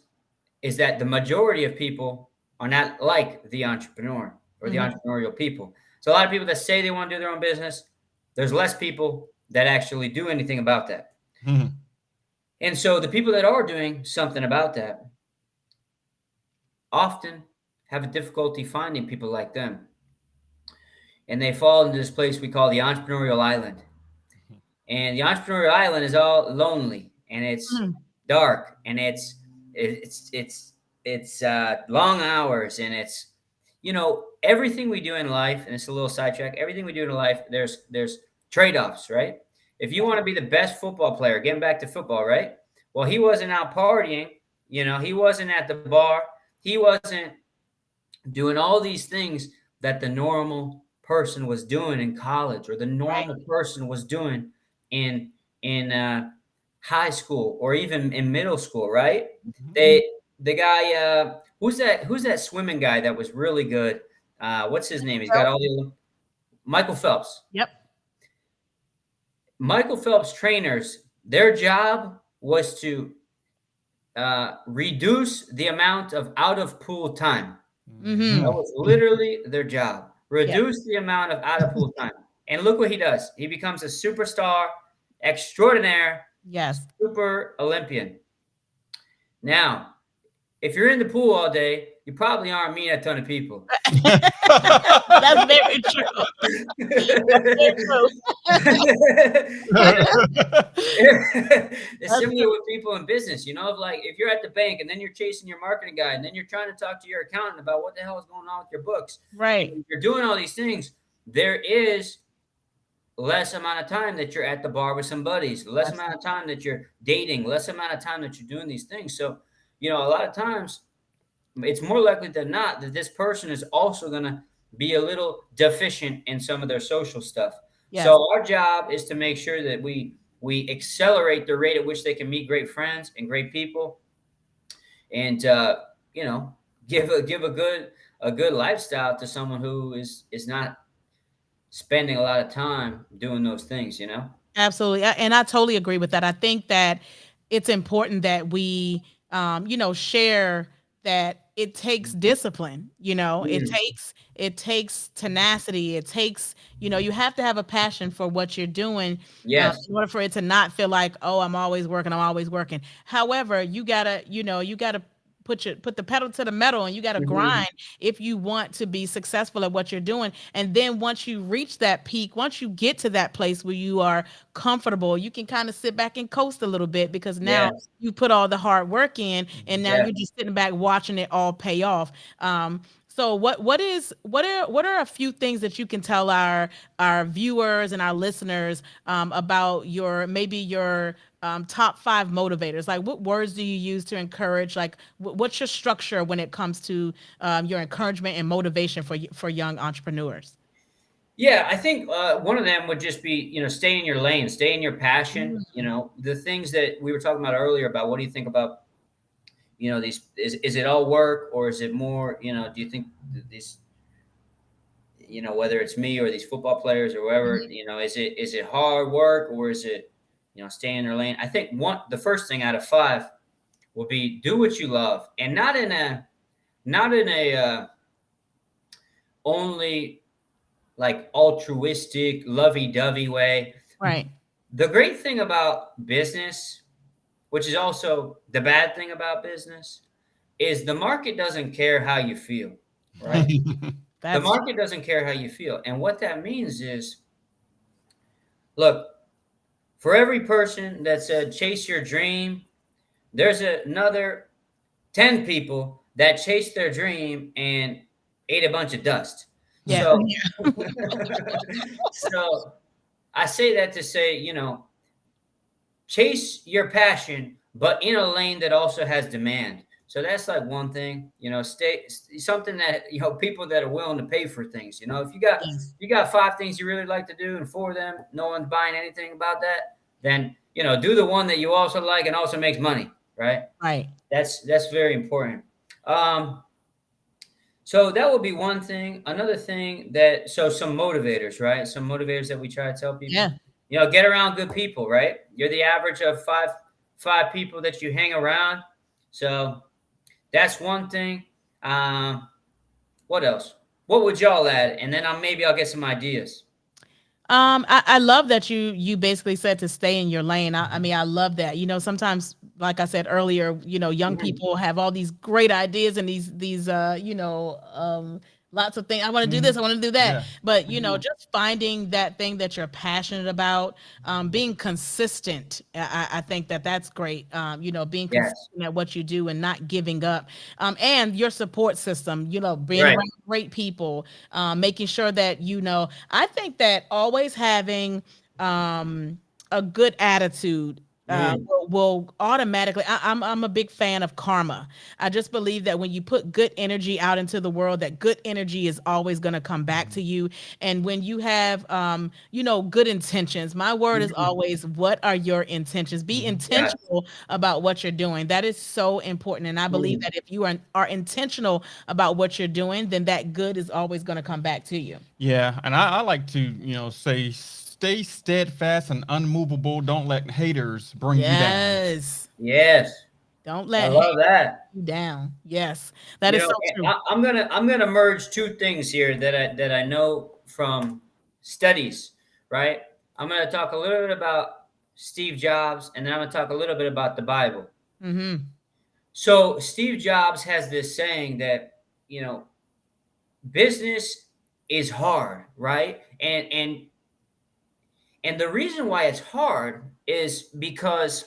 is that the majority of people are not like the entrepreneur or the entrepreneurial people. So a lot of people that say they want to do their own business, there's less people that actually do anything about that. Mm-hmm. And so the people that are doing something about that often have a difficulty finding people like them. And they fall into this place we call the entrepreneurial island. And the entrepreneurial island is all lonely and it's dark and it's long hours and it's everything we do in life, and it's a little sidetrack. Everything we do in life, there's trade-offs, right? If you want to be the best football player, getting back to football, right? Well, he wasn't out partying, he wasn't at the bar, he wasn't doing all these things that the normal person was doing in college or the normal person was doing in high school or even in middle school, right? The guy who's that swimming guy that was really good? What's his name? He's got all the Michael Phelps. Yep. Michael Phelps trainers, their job was to reduce the amount of out of pool time. Mm-hmm. That was literally their job. Reduce the amount of out of pool time. And look what he does. He becomes a superstar extraordinaire. Yes. Super Olympian. Now, if you're in the pool all day, you probably aren't meeting a ton of people. That's very true. That's very true. It's similar with people in business, if you're at the bank and then you're chasing your marketing guy and then you're trying to talk to your accountant about what the hell is going on with your books. Right. If you're doing all these things, there is less amount of time that you're at the bar with some buddies, less amount of time that you're dating, less amount of time that you're doing these things. So, a lot of times it's more likely than not that this person is also going to be a little deficient in some of their social stuff. Yes. So our job is to make sure that we accelerate the rate at which they can meet great friends and great people and, give a good lifestyle to someone who is not spending a lot of time doing those things, Absolutely. And I totally agree with that. I think that it's important that we, share that it takes discipline, it takes tenacity. It takes, you have to have a passion for what you're doing. Yes. In order for it to not feel like, oh, I'm always working. However, you gotta put the pedal to the metal and you got to grind if you want to be successful at what you're doing. And then once you reach that peak, once you get to that place where you are comfortable, you can kind of sit back and coast a little bit because now you put all the hard work in and now you're just sitting back watching it all pay off. So what are a few things that you can tell our viewers and our listeners about your top 5 motivators? Like, what words do you use to encourage? Like, what's your structure when it comes to your encouragement and motivation for young entrepreneurs? Yeah, I think one of them would just be, stay in your lane, stay in your passion. The things that we were talking about earlier about what do you think about, these, is it all work or is it more, do you think these, whether it's me or these football players or whoever, is it hard work or is it, stay in your lane? I think the first thing out of 5 will be do what you love, and not in a only like altruistic, lovey-dovey way. Right. The great thing about business, which is also the bad thing about business, is the market doesn't care how you feel, right? The That's market doesn't care how you feel. And what that means is, look, for every person that said chase your dream, there's another 10 people that chased their dream and ate a bunch of dust. yeah. So, so I say that to say, chase your passion, but in a lane that also has demand. So that's like one thing, stay something that, people that are willing to pay for things. If Yes. you got 5 things you really like to do, and 4 of them, no one's buying anything about that, then, do the one that you also like and also makes money, right? Right. That's very important. Um, so that would be one thing. Another thing so some motivators, right? Some motivators that we try to tell people, Yeah. get around good people, right? You're the average of five people that you hang around. So that's one thing. What else? What would y'all add? And then maybe I'll get some ideas. I love that you basically said to stay in your lane. I mean, I love that. Sometimes, like I said earlier, young Mhm. people have all these great ideas and these lots of things. I want to do this, I want to do that. Yeah. But Mhm. just finding that thing that you're passionate about, being consistent. I think that's great. Being Yes. consistent at what you do and not giving up. And your support system, being Right. around great people, making sure that I think that always having a good attitude Mm. will automatically. I'm a big fan of karma. I just believe that when you put good energy out into the world, that good energy is always going to come back to you. And when you have good intentions, my word is Mhm. always, what are your intentions? Be Yes. intentional about what you're doing. That is so important. And I believe Mm. that if you are intentional about what you're doing, then that good is always going to come back to you. Yeah, and I like to, say, stay steadfast and unmovable. Don't let haters bring you down. Yes. Yes. Don't I let hate love that. you down. Yes. That is so true. I'm gonna merge two things here that I know from studies, right? I'm gonna talk a little bit about Steve Jobs, and then I'm gonna talk a little bit about the Bible. Mm-hmm. So Steve Jobs has this saying that, you know business is hard, right? And the reason why it's hard is because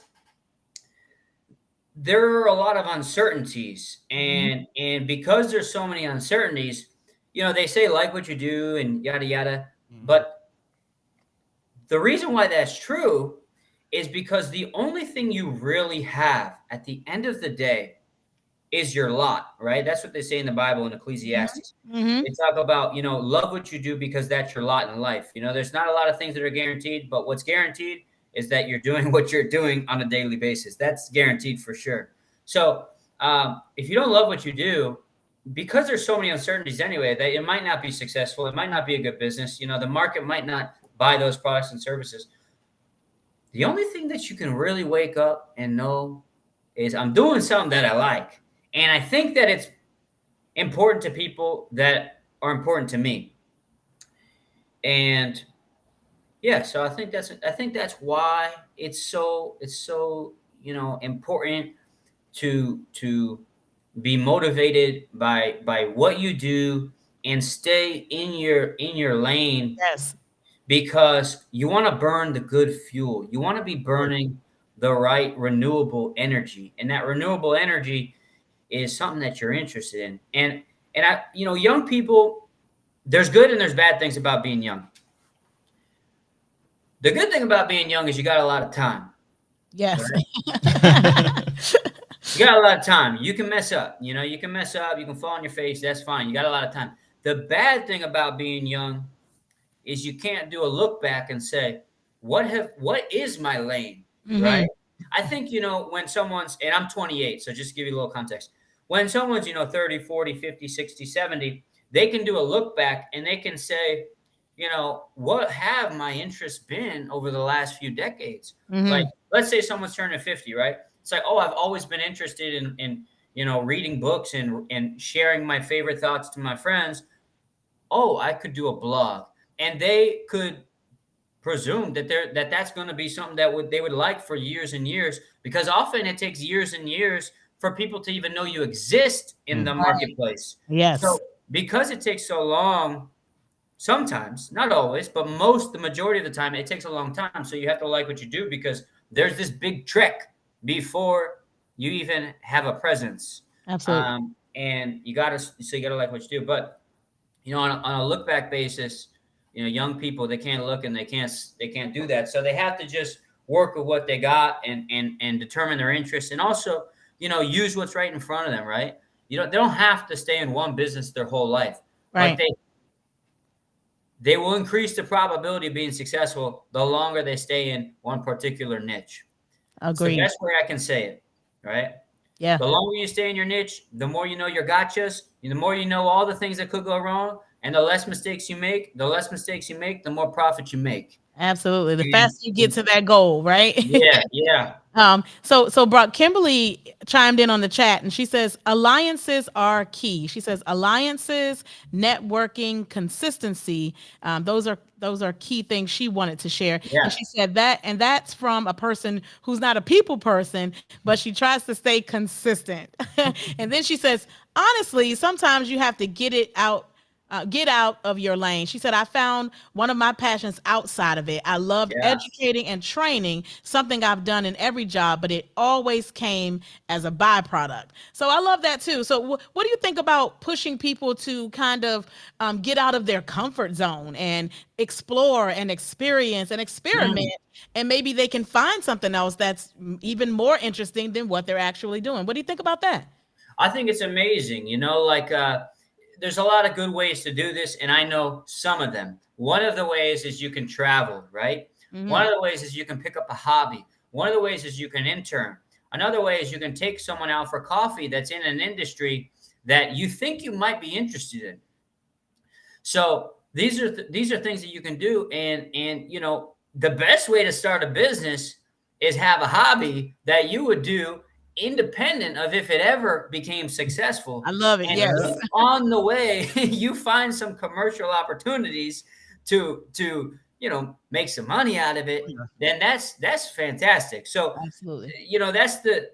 there are a lot of uncertainties, Mm-hmm. and because there's so many uncertainties, they say like what you do and yada yada. Mhm. But the reason why that's true is because the only thing you really have at the end of the day is your lot, right? That's what they say in the Bible in Ecclesiastes. Mm-hmm. They talk about, love what you do because that's your lot in life. There's not a lot of things that are guaranteed, but what's guaranteed is that you're doing what you're doing on a daily basis. That's guaranteed for sure. So, if you don't love what you do, because there's so many uncertainties anyway, that it might not be successful. It might not be a good business. The market might not buy those products and services. The only thing that you can really wake up and know is I'm doing something that I like. And I think that it's important to people that are important to me. And yeah, so I think that's why it's so important to be motivated by what you do and stay in your lane, Yes. because you want to burn the good fuel. You want to be Good. burning the right renewable energy. And that renewable energy is something that you're interested in. And young people, there's good and there's bad things about being young. The good thing about being young is you got a lot of time, Yes. right? You got a lot of time. You can mess up. You can mess up. You can fall on your face. That's fine. You got a lot of time. The bad thing about being young is you can't do a look back and say, what is my lane, right? Mm-hmm. I think, when someone's, and I'm 28, so just to give you a little context. When someone's, 30, 40, 50, 60, 70, they can do a look back and they can say, what have my interests been over the last few decades? Like, Mm-hmm. let's say someone's turning 50, right? It's like, oh, I've always been interested in reading books and sharing my favorite thoughts to my friends. Oh, I could do a blog. And they could presume that that's going to be something that they would like for years and years, because often it takes years and years for people to even know you exist in the Right. marketplace. Yes. So because it takes so long, sometimes, not always, but the majority of the time, it takes a long time. So you have to like what you do, because there's this big trick before you even have a presence. Absolutely. And you gotta like what you do. But on a look back basis, young people, they can't look, and they can't do that. So they have to just work with what they got, and determine their interests, and also, use what's right in front of them, right? They don't have to stay in one business their whole life, but Right. they will increase the probability of being successful the longer they stay in one particular niche. It's the Agreed. best way I can say it, right? Yeah. The longer you stay in your niche, the more you know your gotchas, the more you know all the things that could go wrong, and the less mistakes you make, the more profit you make. Absolutely. The And faster you get to that goal, right? yeah, yeah, So Brock, Kimberly chimed in on the chat and she says alliances are key. She says alliances, networking, consistency. Those are key things she wanted to share. And yeah. she said that, and that's from a person who's not a people person, but she tries to stay consistent. And then she says, honestly, sometimes you have to get out of your lane. She said, I found one of my passions outside of it. I loved Yeah. educating and training, something I've done in every job, but it always came as a byproduct. So I love that too. So what do you think about pushing people to kind of get out of their comfort zone and explore and experience and experiment? Mm. And maybe they can find something else that's even more interesting than what they're actually doing. What do you think about that? I think it's amazing. There's a lot of good ways to do this, and I know some of them. One of the ways is you can travel, right? One Hmm. of the ways is you can pick up a hobby. One of the ways is you can intern. Another way is you can take someone out for coffee that's in an industry that you think you might be interested in. So these are things that you can do, and the best way to start a business is have a hobby that you would do independent of if it ever became successful. I love it. And Yes. if on the way you find some commercial opportunities to make some money out of it, then that's fantastic. So Absolutely. that's the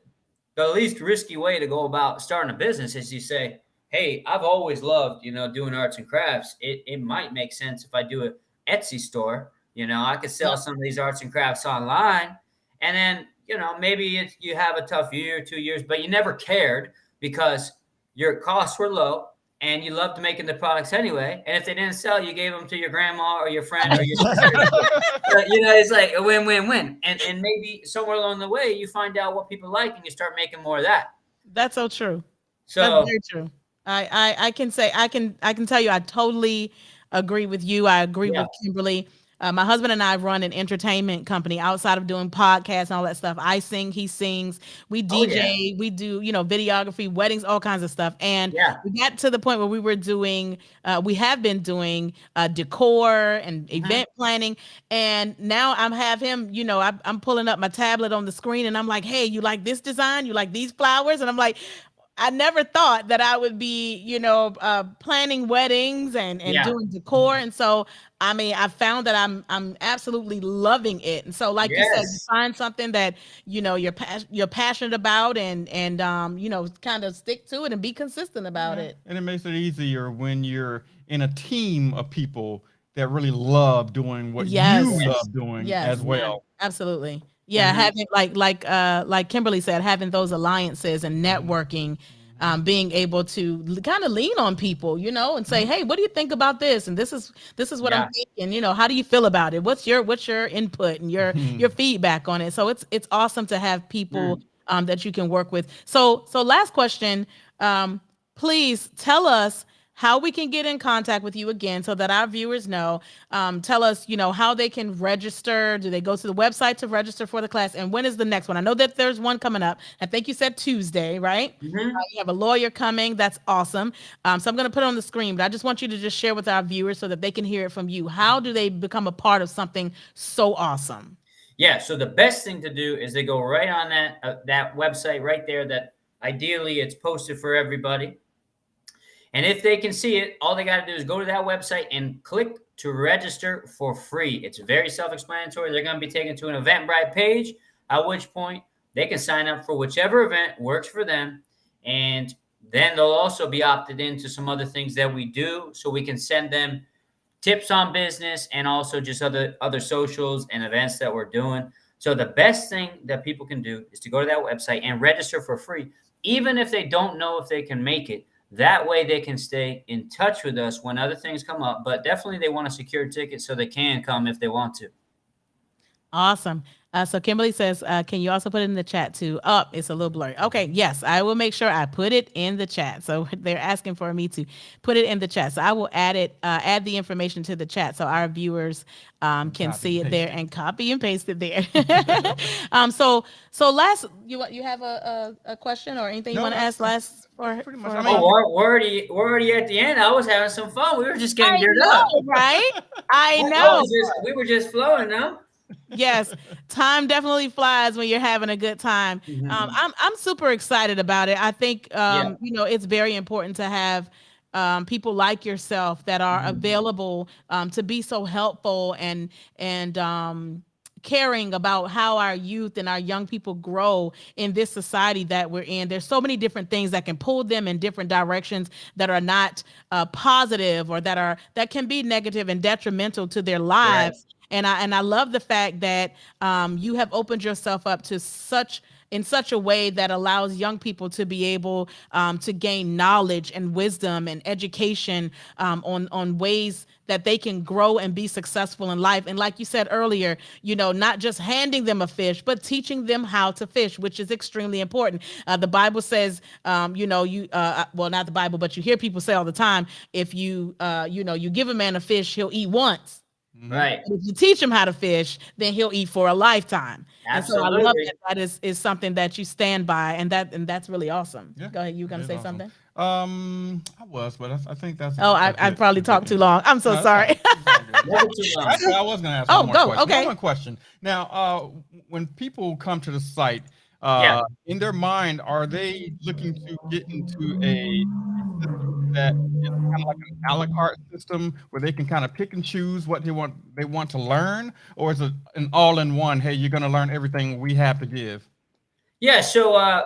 least risky way to go about starting a business, is you say, hey, I've always loved, doing arts and crafts. It might make sense if I do an Etsy store. I could sell Yep. some of these arts and crafts online. And then, maybe you have a tough year, 2 years, but you never cared because your costs were low and you loved making the products anyway. And if they didn't sell, you gave them to your grandma or your friend or your sister. But, it's like a win-win-win. And maybe somewhere along the way, you find out what people like and you start making more of that. That's so true. That's So, very true. I can say I can tell you I totally agree with you. I agree yeah. with Kimberly. My husband and I run an entertainment company outside of doing podcasts and all that stuff. I sing, he sings, we Oh, yeah. DJ, we do, videography, weddings, all kinds of stuff. And Yeah. we got to the point where we have been doing decor and Mhm. event planning. And now have him, I'm pulling up my tablet on the screen and I'm like, hey, you like this design? You like these flowers? And I'm like, I never thought that I would be, planning weddings and Yeah. doing decor. And so, I mean, I found that I'm absolutely loving it. And so, like you said, you Yes. find something that you're passionate about, and kind of stick to it and be consistent about Yeah. it. And it makes it easier when you're in a team of people that really love doing what you Yes, Yes. love doing as yes, Mhm. well. absolutely. Yeah, Mhm. having like Kimberly said, having those alliances and networking, Mhm. being able to kind of lean on people, and say, hey, what do you think about this? And this is what I'm Yeah. thinking. How do you feel about it? What's your input and your Mhm. feedback on it? So it's awesome to have people Mm. that you can work with. So last question, please tell us how we can get in contact with you again so that our viewers know. Tell us, how they can register. Do they go to the website to register for the class? And when is the next one? I know that there's one coming up. I think you said Tuesday, right? Mhm. You have a lawyer coming. That's awesome. So I'm going to put it on the screen, but I just want you to just share with our viewers so that they can hear it from you. How do they become a part of something so awesome? Yeah. So the best thing to do is they go right on that website right there. That ideally it's posted for everybody. And if they can see it, all they got to do is go to that website and click to register for free. It's very self-explanatory. They're going to be taken to an Eventbrite page, at which point they can sign up for whichever event works for them. And then they'll also be opted into some other things that we do, so we can send them tips on business and also just other socials and events that we're doing. So the best thing that people can do is to go to that website and register for free, even if they don't know if they can make it. That way they can stay in touch with us when other things come up, but definitely they want to secure tickets so they can come if they want to. Awesome. So Kimberly says, can you also put it in the chat too? Oh, it's a little blurry. Okay, yes, I will make sure I put it in the chat. So they're asking for me to put it in the chat. So I will add the information to the chat so our viewers can see it there and copy and paste it there. So last, you have a question or anything you want to ask last? Pretty much. We're already at the end. I was having some fun. We were just getting geared up, right? I know. We were just flowing, no? Yes, time definitely flies when you're having a good time. Mm-hmm. I'm super excited about it. I think it's very important to have people like yourself that are available to be so helpful and caring about how our youth and our young people grow in this society that we're in. There's so many different things that can pull them in different directions that are not positive or that can be negative and detrimental to their lives. Right. And I love the fact that you have opened yourself up to in such a way that allows young people to be able to gain knowledge and wisdom and education on ways that they can grow and be successful in life. And like you said earlier, not just handing them a fish, but teaching them how to fish, which is extremely important. The Bible says, well, not the Bible, but you hear people say all the time, if you give a man a fish, he'll eat once. Right. But if you teach him how to fish, then he'll eat for a lifetime. Absolutely. And so I love that is something that you stand by, and that's really awesome. Yeah, go ahead. You gonna say awesome. Something? I was, but I think that's. Oh, I probably talked too long. I'm so sorry. Actually, I was gonna ask one more question. Okay. One question. Now, when people come to the site, in their mind, are they looking to get into a system that is kind of like an a la carte system where they can kind of pick and choose what they want to learn, or is it an all-in-one? Hey, you're going to learn everything we have to give. Yeah. So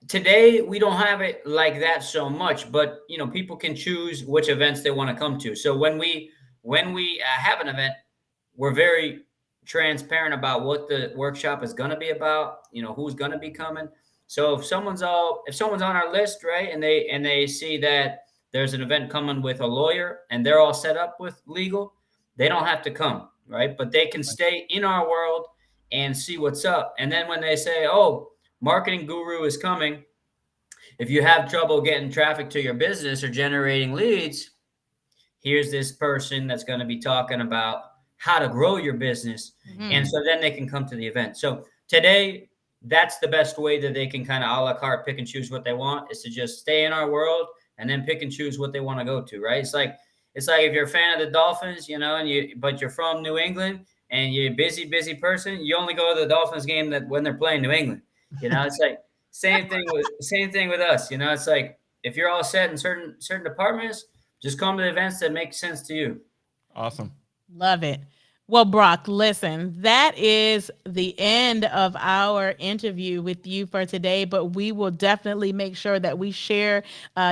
today we don't have it like that so much, but people can choose which events they want to come to. So when we have an event, we're very transparent about what the workshop is going to be about. Who's going to be coming. So if someone's on our list, right, and they see that there's an event coming with a lawyer and they're all set up with legal, they don't have to come, right? But they can stay in our world and see what's up. And then when they say, "Oh, marketing guru is coming," if you have trouble getting traffic to your business or generating leads, here's this person that's going to be talking about how to grow your business. Mm-hmm. And so then they can come to the event. So today, that's the best way that they can kind of a la carte pick and choose what they want, is to just stay in our world and then pick and choose what they want to go to, right? It's like if you're a fan of the Dolphins, but you're from New England and you're a busy person, you only go to the Dolphins game when they're playing New England. It's like same thing with us. It's like if you're all set in certain departments, just come to the events that make sense to you. Awesome. Love it. Well, Brock, listen, that is the end of our interview with you for today, but we will definitely make sure that we share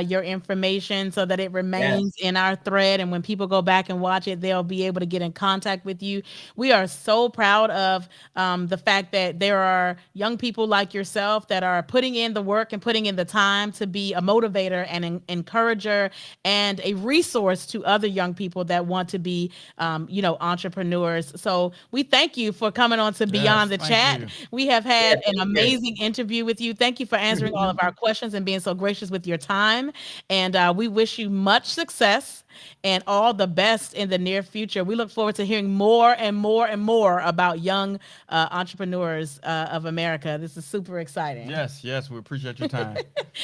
your information so that it remains in our thread. And when people go back and watch it, they'll be able to get in contact with you. We are so proud of the fact that there are young people like yourself that are putting in the work and putting in the time to be a motivator and an encourager and a resource to other young people that want to be, entrepreneurs. So we thank you for coming on to Beyond the Chat. You. We have had an amazing interview with you. Thank you for answering all of our questions and being so gracious with your time. And we wish you much success and all the best in the near future. We look forward to hearing more and more and more about young entrepreneurs of America. This is super exciting. Yes, we appreciate your time.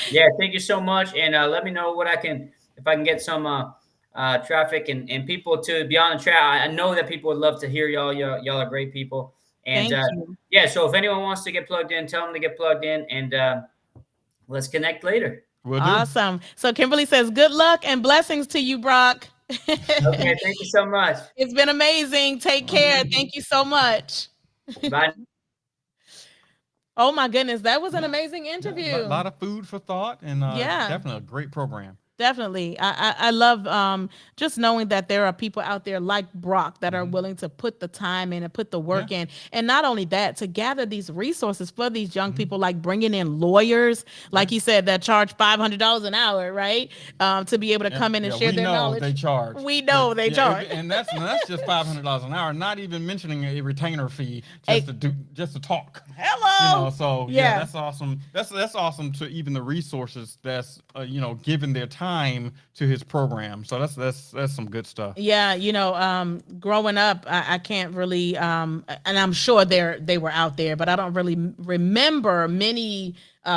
Thank you so much. And let me know if I can get some traffic and people to Beyond the Chat. I know that people would love to hear y'all. Y'all are great people. And so if anyone wants to get plugged in, tell them to get plugged in, and let's connect later. Awesome. So Kimberly says, good luck and blessings to you, Brock. Okay, thank you so much. It's been amazing. Take care. Thank you so much. Bye. Oh my goodness, that was an amazing interview. A lot of food for thought, and definitely a great program. Definitely. I love just knowing that there are people out there like Brock that are willing to put the time in and put the work in. And not only that, to gather these resources for these young people, like bringing in lawyers, like he said, that charge $500 an hour, right? To be able to come in and share their knowledge. They charge. We know they charge. And that's just $500 an hour, not even mentioning a retainer fee just to talk. Hello. So that's awesome. That's awesome to even the resources that's giving their time to his program. So that's some good stuff. Yeah, growing up, I can't really, and I'm sure they were out there, but I don't really remember many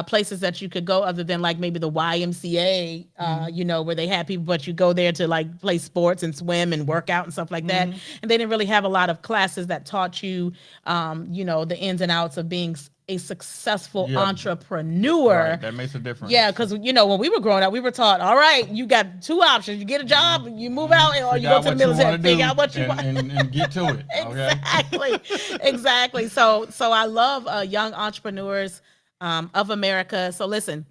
places that you could go other than like maybe the YMCA, where they had people, but you go there to like play sports and swim and work out and stuff like that. And they didn't really have a lot of classes that taught you, the ins and outs of being a successful entrepreneur. Right, that makes a difference. Yeah, because when we were growing up, we were taught, all right, you got two options: you get a job, you move out, or you go to the military. Figure out what you want and get to it. Okay? Exactly. So I love young entrepreneurs of America. So listen,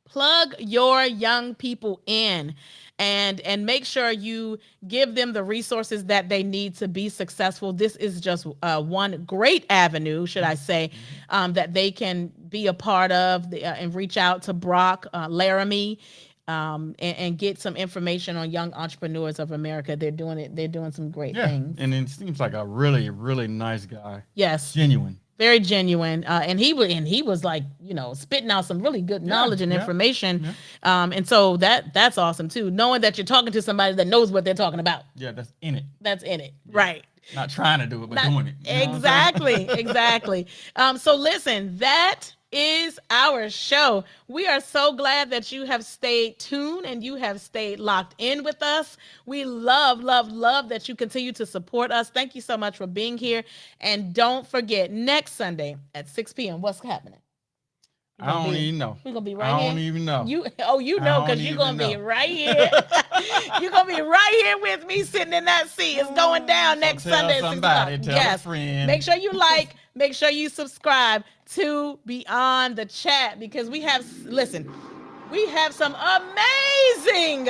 plug your young people in. And make sure you give them the resources that they need to be successful. This is just one great avenue, should I say, that they can be a part of and reach out to Brock Laramee and get some information on young entrepreneurs of America. They're doing it. They're doing some great things. And it seems like a really, really nice guy. Yes. Genuine. Very genuine, and he was like spitting out some really good knowledge and information, and so that's awesome too. Knowing that you're talking to somebody that knows what they're talking about. Yeah, that's in it. That's in it, right? Not trying to do it, but doing it. Exactly. So listen, that is our show. We are so glad that you have stayed tuned and you have stayed locked in with us. We love that you continue to support us. Thank you so much for being here. And don't forget, next Sunday at 6 p.m., what's happening? I don't even know. We're going to be right here. I don't even know. You know, because you're going to be right here. You're going to be right here with me sitting in that seat. It's going down next Sunday at 6 o'clock. Tell a friend. Make sure you make sure you subscribe to Beyond the Chat, because we have some amazing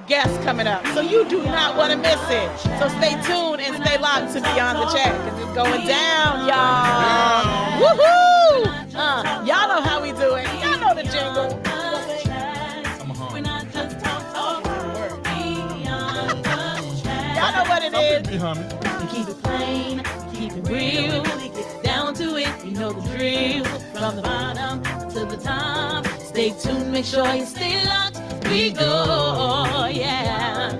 guests coming up. So you do not want to miss it. So stay tuned and stay locked to Beyond the Chat, because it's going down, y'all. Woohoo! Y'all know how we do it. Y'all know the jingle. Y'all know what it is. Keep it plain, keep it real, get down to it, you know the drill. From the bottom to the top, stay tuned, make sure you stay locked. We go, yeah.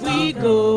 We go.